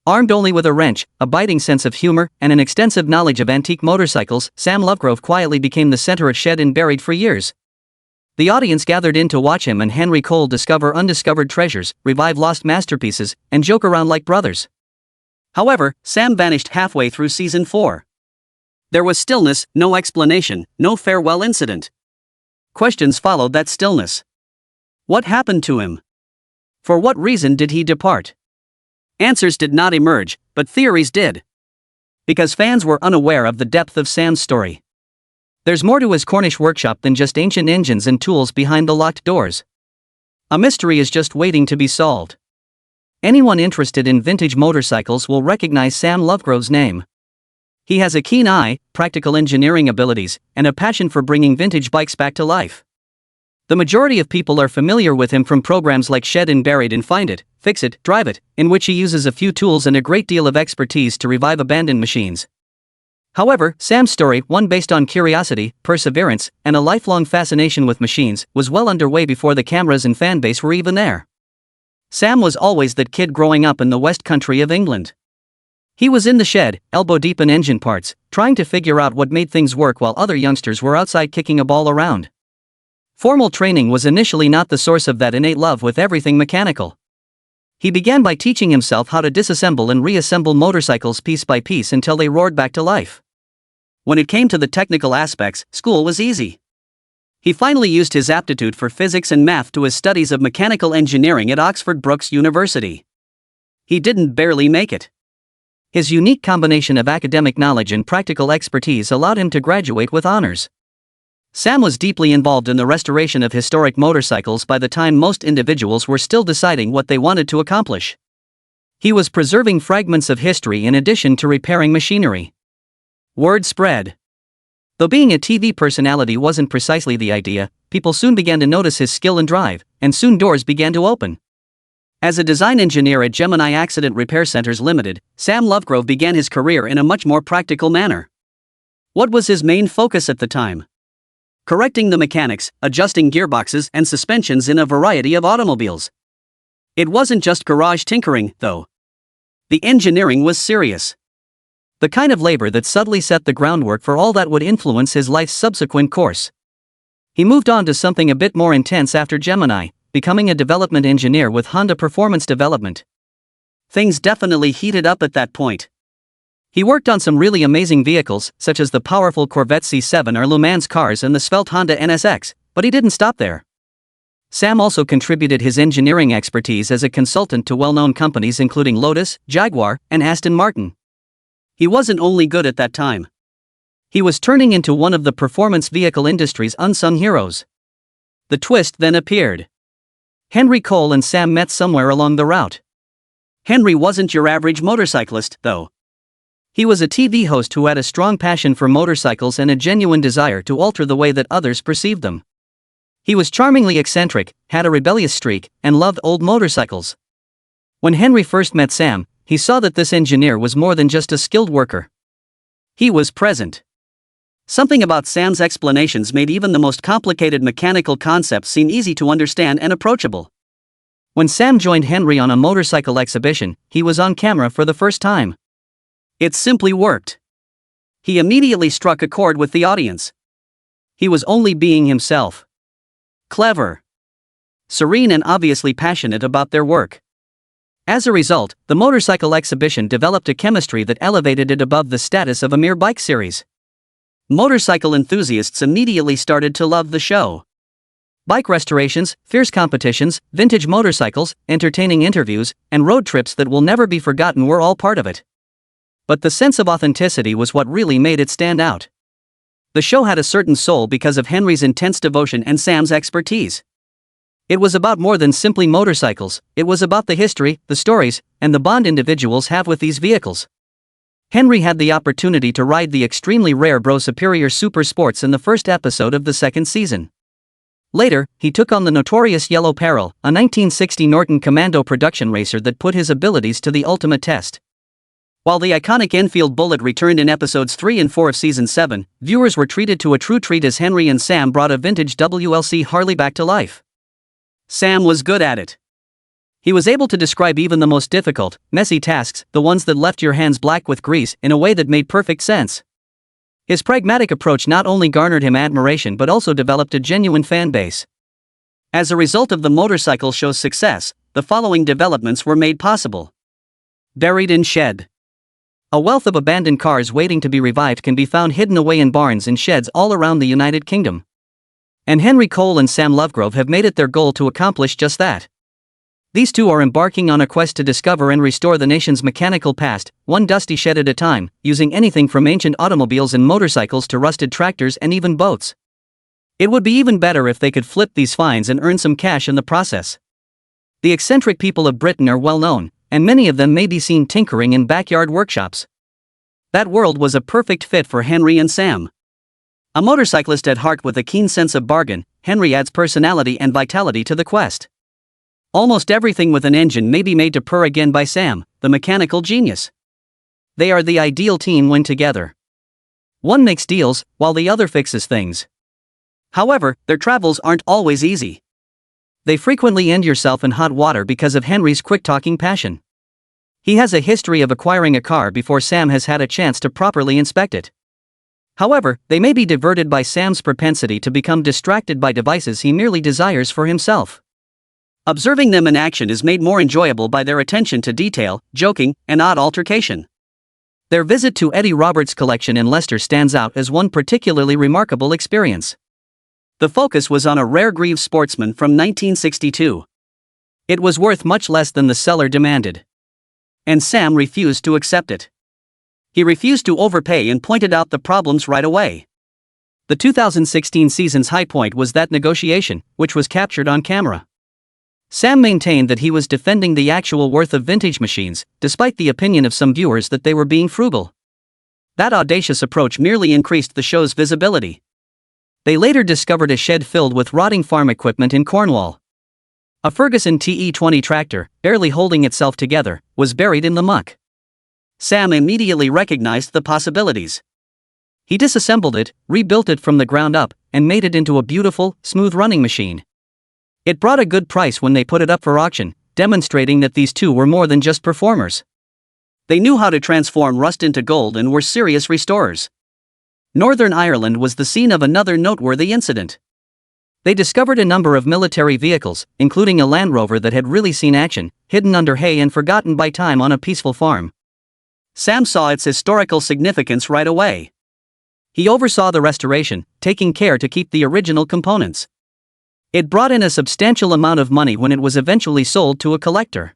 Armed only with a wrench, a biting sense of humor, and an extensive knowledge of antique motorcycles, Sam Lovegrove quietly became the center of Shed and Buried for years. The audience gathered in to watch him and Henry Cole discover undiscovered treasures, revive lost masterpieces, and joke around like brothers. However, Sam vanished halfway through season 4. There was stillness, no explanation, no farewell incident. Questions followed that stillness. What happened to him? For what reason did he depart? Answers did not emerge, but theories did. Because fans were unaware of the depth of Sam's story. There's more to his Cornish workshop than just ancient engines and tools behind the locked doors. A mystery is just waiting to be solved. Anyone interested in vintage motorcycles will recognize Sam Lovegrove's name. He has a keen eye, practical engineering abilities, and a passion for bringing vintage bikes back to life. The majority of people are familiar with him from programs like Shed and Buried and Find It, Fix It, Drive It, in which he uses a few tools and a great deal of expertise to revive abandoned machines. However, Sam's story, one based on curiosity, perseverance, and a lifelong fascination with machines, was well underway before the cameras and fanbase were even there. Sam was always that kid growing up in the West Country of England. He was in the shed, elbow deep in engine parts, trying to figure out what made things work while other youngsters were outside kicking a ball around. Formal training was initially not the source of that innate love with everything mechanical. He began by teaching himself how to disassemble and reassemble motorcycles piece by piece until they roared back to life. When it came to the technical aspects, school was easy. He finally used his aptitude for physics and math to his studies of mechanical engineering at Oxford Brookes University. He didn't barely make it. His unique combination of academic knowledge and practical expertise allowed him to graduate with honors. Sam was deeply involved in the restoration of historic motorcycles by the time most individuals were still deciding what they wanted to accomplish. He was preserving fragments of history in addition to repairing machinery. Word spread. Though being a TV personality wasn't precisely the idea, people soon began to notice his skill and drive, and soon doors began to open. As a design engineer at Gemini Accident Repair Centers Limited, Sam Lovegrove began his career in a much more practical manner. What was his main focus at the time? Correcting the mechanics, adjusting gearboxes and suspensions in a variety of automobiles. It wasn't just garage tinkering, though. The engineering was serious. The kind of labor that subtly set the groundwork for all that would influence his life's subsequent course. He moved on to something a bit more intense after Gemini, becoming a development engineer with Honda Performance Development. Things definitely heated up at that point. He worked on some really amazing vehicles, such as the powerful Corvette C7 or Le Mans cars and the svelte Honda NSX, but he didn't stop there. Sam also contributed his engineering expertise as a consultant to well-known companies including Lotus, Jaguar, and Aston Martin. He wasn't only good at that time. He was turning into one of the performance vehicle industry's unsung heroes. The twist then appeared. Henry Cole and Sam met somewhere along the route. Henry wasn't your average motorcyclist, though. He was a TV host who had a strong passion for motorcycles and a genuine desire to alter the way that others perceived them. He was charmingly eccentric, had a rebellious streak, and loved old motorcycles. When Henry first met Sam, he saw that this engineer was more than just a skilled worker. He was present. Something about Sam's explanations made even the most complicated mechanical concepts seem easy to understand and approachable. When Sam joined Henry on a motorcycle exhibition, he was on camera for the first time. It simply worked. He immediately struck a chord with the audience. He was only being himself. Clever. Serene and obviously passionate about their work. As a result, the motorcycle exhibition developed a chemistry that elevated it above the status of a mere bike series. Motorcycle enthusiasts immediately started to love the show. Bike restorations, fierce competitions, vintage motorcycles, entertaining interviews, and road trips that will never be forgotten were all part of it. But the sense of authenticity was what really made it stand out. The show had a certain soul because of Henry's intense devotion and Sam's expertise. It was about more than simply motorcycles, it was about the history, the stories, and the bond individuals have with these vehicles. Henry had the opportunity to ride the extremely rare Bro Superior Super Sports in the first episode of the second season. Later, he took on the notorious Yellow Peril, a 1960 Norton Commando production racer that put his abilities to the ultimate test. While the iconic Enfield Bullet returned in episodes 3 and 4 of season 7, viewers were treated to a true treat as Henry and Sam brought a vintage WLC Harley back to life. Sam was good at it. He was able to describe even the most difficult, messy tasks, the ones that left your hands black with grease, in a way that made perfect sense. His pragmatic approach not only garnered him admiration but also developed a genuine fan base. As a result of the motorcycle show's success, the following developments were made possible. Buried in shed. A wealth of abandoned cars waiting to be revived can be found hidden away in barns and sheds all around the United Kingdom. And Henry Cole and Sam Lovegrove have made it their goal to accomplish just that. These two are embarking on a quest to discover and restore the nation's mechanical past, one dusty shed at a time, using anything from ancient automobiles and motorcycles to rusted tractors and even boats. It would be even better if they could flip these finds and earn some cash in the process. The eccentric people of Britain are well known, and many of them may be seen tinkering in backyard workshops. That world was a perfect fit for Henry and Sam. A motorcyclist at heart with a keen sense of bargain, Henry adds personality and vitality to the quest. Almost everything with an engine may be made to purr again by Sam, the mechanical genius. They are the ideal team when together. One makes deals, while the other fixes things. However, their travels aren't always easy. They frequently end yourself in hot water because of Henry's quick-talking passion. He has a history of acquiring a car before Sam has had a chance to properly inspect it. However, they may be diverted by Sam's propensity to become distracted by devices he merely desires for himself. Observing them in action is made more enjoyable by their attention to detail, joking, and odd altercation. Their visit to Eddie Roberts' collection in Leicester stands out as one particularly remarkable experience. The focus was on a rare Greve Sportsman from 1962. It was worth much less than the seller demanded. And Sam refused to accept it. He refused to overpay and pointed out the problems right away. The 2016 season's high point was that negotiation, which was captured on camera. Sam maintained that he was defending the actual worth of vintage machines, despite the opinion of some viewers that they were being frugal. That audacious approach merely increased the show's visibility. They later discovered a shed filled with rotting farm equipment in Cornwall. A Ferguson TE20 tractor, barely holding itself together, was buried in the muck. Sam immediately recognized the possibilities. He disassembled it, rebuilt it from the ground up, and made it into a beautiful, smooth-running machine. It brought a good price when they put it up for auction, demonstrating that these two were more than just performers. They knew how to transform rust into gold and were serious restorers. Northern Ireland was the scene of another noteworthy incident. They discovered a number of military vehicles, including a Land Rover that had really seen action, hidden under hay and forgotten by time on a peaceful farm. Sam saw its historical significance right away. He oversaw the restoration, taking care to keep the original components. It brought in a substantial amount of money when it was eventually sold to a collector.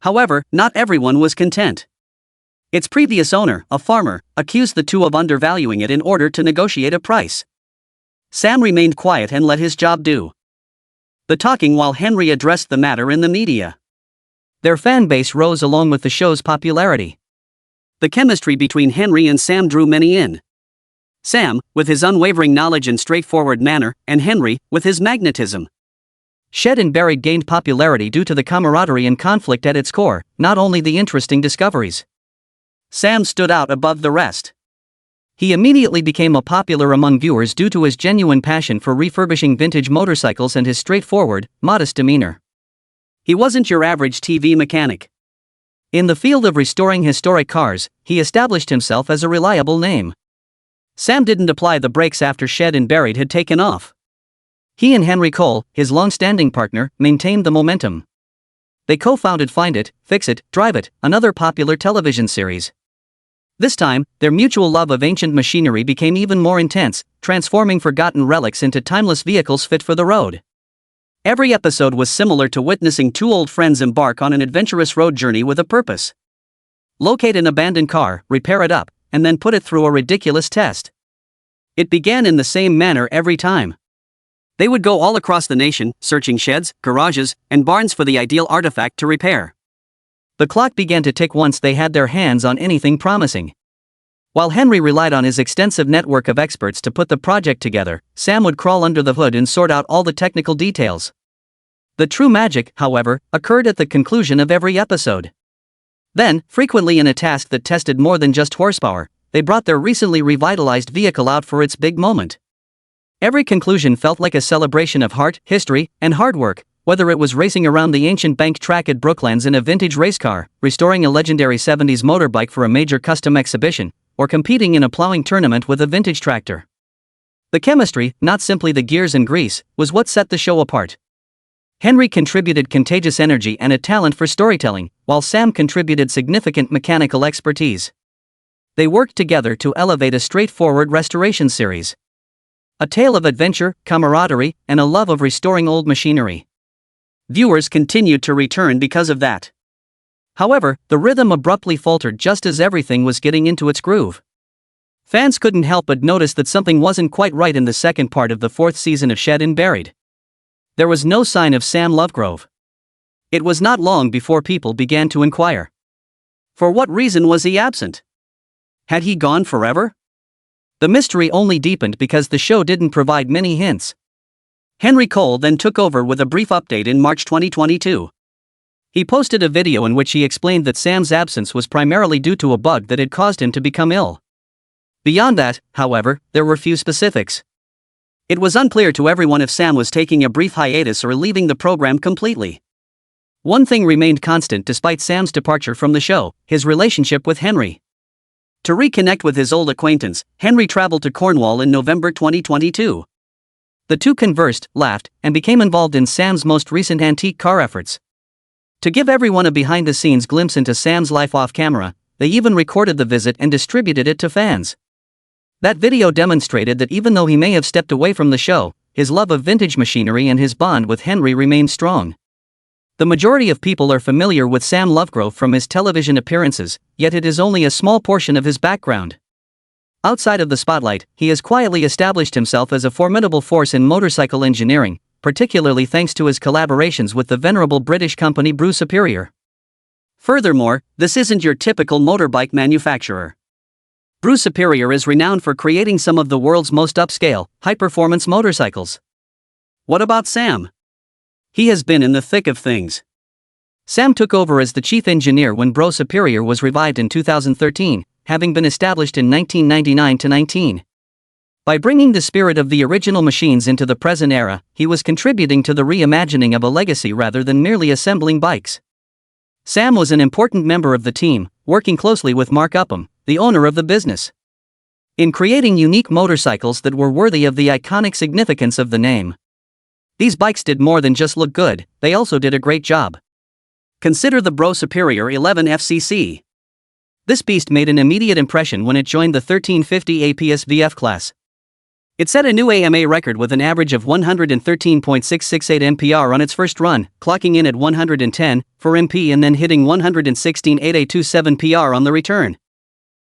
However, not everyone was content. Its previous owner, a farmer, accused the two of undervaluing it in order to negotiate a price. Sam remained quiet and let his job do the talking while Henry addressed the matter in the media. Their fan base rose along with the show's popularity. The chemistry between Henry and Sam drew many in. Sam, with his unwavering knowledge and straightforward manner, and Henry, with his magnetism. Shed and Buried gained popularity due to the camaraderie and conflict at its core, not only the interesting discoveries. Sam stood out above the rest. He immediately became popular among viewers due to his genuine passion for refurbishing vintage motorcycles and his straightforward, modest demeanor. He wasn't your average TV mechanic. In the field of restoring historic cars, he established himself as a reliable name. Sam didn't apply the brakes after Shed and Buried had taken off. He and Henry Cole, his long-standing partner, maintained the momentum. They co-founded Find It, Fix It, Drive It, another popular television series. This time, their mutual love of ancient machinery became even more intense, transforming forgotten relics into timeless vehicles fit for the road. Every episode was similar to witnessing two old friends embark on an adventurous road journey with a purpose. Locate an abandoned car, repair it up, and then put it through a ridiculous test. It began in the same manner every time. They would go all across the nation, searching sheds, garages, and barns for the ideal artifact to repair. The clock began to tick once they had their hands on anything promising. While Henry relied on his extensive network of experts to put the project together, Sam would crawl under the hood and sort out all the technical details. The true magic, however, occurred at the conclusion of every episode. Then, frequently in a task that tested more than just horsepower, they brought their recently revitalized vehicle out for its big moment. Every conclusion felt like a celebration of heart, history, and hard work, Whether it was racing around the ancient bank track at Brooklands in a vintage race car, restoring a legendary 70s motorbike for a major custom exhibition, or competing in a plowing tournament with a vintage tractor. The chemistry, not simply the gears and grease, was what set the show apart. Henry contributed contagious energy and a talent for storytelling, while Sam contributed significant mechanical expertise. They worked together to elevate a straightforward restoration series. A tale of adventure, camaraderie, and a love of restoring old machinery. Viewers continued to return because of that. However, the rhythm abruptly faltered just as everything was getting into its groove. Fans couldn't help but notice that something wasn't quite right in the second part of the fourth season of Shed and Buried. There was no sign of Sam Lovegrove. It was not long before people began to inquire. For what reason was he absent? Had he gone forever? The mystery only deepened because the show didn't provide many hints. Henry Cole then took over with a brief update in March 2022. He posted a video in which he explained that Sam's absence was primarily due to a bug that had caused him to become ill. Beyond that, however, there were few specifics. It was unclear to everyone if Sam was taking a brief hiatus or leaving the program completely. One thing remained constant despite Sam's departure from the show: his relationship with Henry. To reconnect with his old acquaintance, Henry traveled to Cornwall in November 2022. The two conversed, laughed, and became involved in Sam's most recent antique car efforts. To give everyone a behind-the-scenes glimpse into Sam's life off-camera, they even recorded the visit and distributed it to fans. That video demonstrated that even though he may have stepped away from the show, his love of vintage machinery and his bond with Henry remained strong. The majority of people are familiar with Sam Lovegrove from his television appearances, yet it is only a small portion of his background. Outside of the spotlight, he has quietly established himself as a formidable force in motorcycle engineering, particularly thanks to his collaborations with the venerable British company Brew Superior. Furthermore, this isn't your typical motorbike manufacturer. Brew Superior is renowned for creating some of the world's most upscale, high-performance motorcycles. What about Sam? He has been in the thick of things. Sam took over as the chief engineer when Brew Superior was revived in 2013, having been established in 1999-19. By bringing the spirit of the original machines into the present era, he was contributing to the reimagining of a legacy rather than merely assembling bikes. Sam was an important member of the team, working closely with Mark Upham, the owner of the business, in creating unique motorcycles that were worthy of the iconic significance of the name. These bikes did more than just look good, they also did a great job. Consider the Brew Superior 11 FCC. This beast made an immediate impression when it joined the 1350 APS VF class. It set a new AMA record with an average of 113.668 mph on its first run, clocking in at 110 for MP and then hitting 116.8827 pr on the return.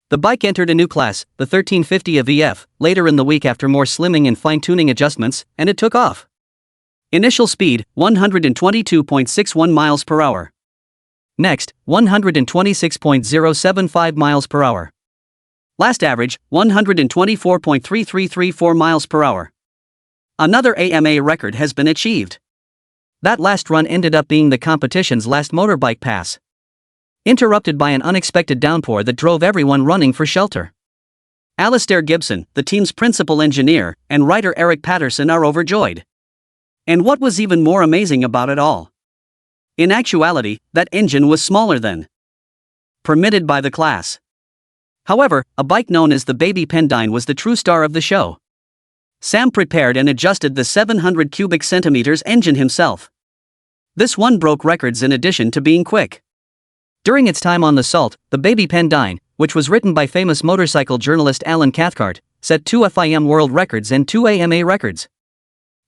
The bike entered a new class, the 1350 VF, later in the week after more slimming and fine-tuning adjustments, and it took off. Initial speed, 122.61 miles per hour. Next, 126.075 miles per hour. Last average, 124.3334 miles per hour. Another AMA record has been achieved. That last run ended up being the competition's last motorbike pass, interrupted by an unexpected downpour that drove everyone running for shelter. Alistair Gibson, the team's principal engineer, and writer Eric Patterson are overjoyed. And what was even more amazing about it all? In actuality, that engine was smaller than permitted by the class. However, a bike known as the Baby Pendine was the true star of the show. Sam prepared and adjusted the 700 cubic centimeters engine himself. This one broke records in addition to being quick. During its time on the Salt, the Baby Pendine, which was written by famous motorcycle journalist Alan Cathcart, set 2 FIM world records and 2 AMA records.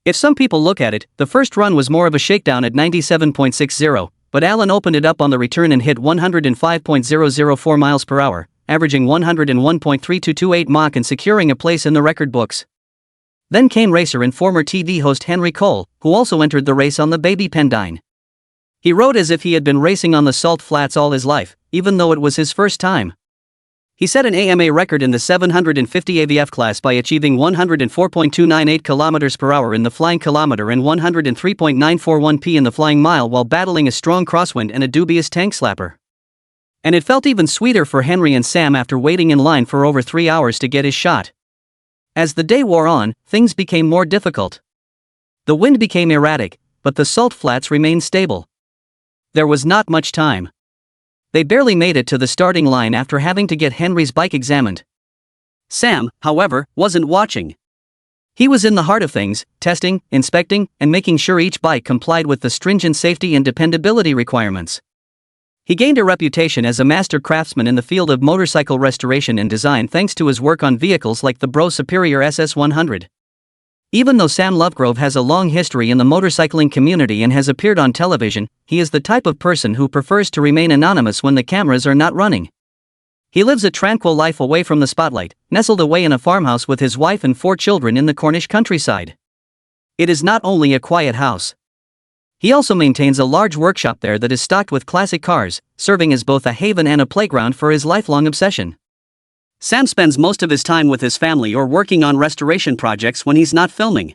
If some people look at it, the first run was more of a shakedown at 97.60, but Alan opened it up on the return and hit 105.004 miles per hour, averaging 101.3228 Mach and securing a place in the record books. Then came racer and former TV host Henry Cole, who also entered the race on the Baby Pendine. He rode as if he had been racing on the Salt Flats all his life, even though it was his first time. He set an AMA record in the 750 AVF class by achieving 104.298 km per hour in the flying kilometer and 103.941 p in the flying mile while battling a strong crosswind and a dubious tank slapper. And it felt even sweeter for Henry and Sam after waiting in line for over 3 hours to get his shot. As the day wore on, things became more difficult. The wind became erratic, but the salt flats remained stable. There was not much time. They barely made it to the starting line after having to get Henry's bike examined. Sam, however, wasn't watching. He was in the heart of things, testing, inspecting, and making sure each bike complied with the stringent safety and dependability requirements. He gained a reputation as a master craftsman in the field of motorcycle restoration and design thanks to his work on vehicles like the Bro Superior SS100. Even though Sam Lovegrove has a long history in the motorcycling community and has appeared on television, he is the type of person who prefers to remain anonymous when the cameras are not running. He lives a tranquil life away from the spotlight, nestled away in a farmhouse with his wife and 4 children in the Cornish countryside. It is not only a quiet house. He also maintains a large workshop there that is stocked with classic cars, serving as both a haven and a playground for his lifelong obsession. Sam spends most of his time with his family or working on restoration projects when he's not filming.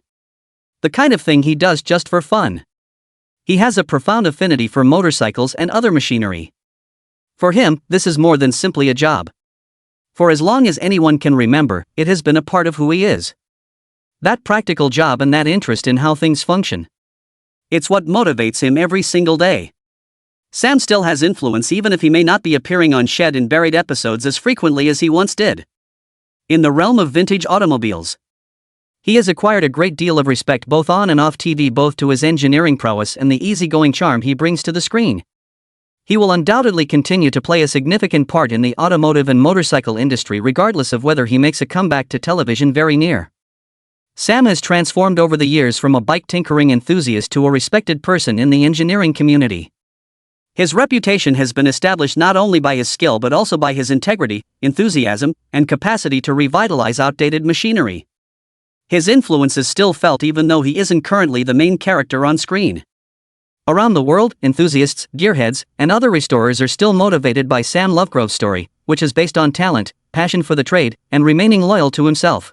The kind of thing he does just for fun. He has a profound affinity for motorcycles and other machinery. For him, this is more than simply a job. For as long as anyone can remember, it has been a part of who he is. That practical job and that interest in how things function. It's what motivates him every single day. Sam still has influence even if he may not be appearing on Shed and Buried episodes as frequently as he once did. In the realm of vintage automobiles, he has acquired a great deal of respect both on and off TV, both to his engineering prowess and the easygoing charm he brings to the screen. He will undoubtedly continue to play a significant part in the automotive and motorcycle industry regardless of whether he makes a comeback to television very near. Sam has transformed over the years from a bike tinkering enthusiast to a respected person in the engineering community. His reputation has been established not only by his skill but also by his integrity, enthusiasm, and capacity to revitalize outdated machinery. His influence is still felt even though he isn't currently the main character on screen. Around the world, enthusiasts, gearheads, and other restorers are still motivated by Sam Lovegrove's story, which is based on talent, passion for the trade, and remaining loyal to himself.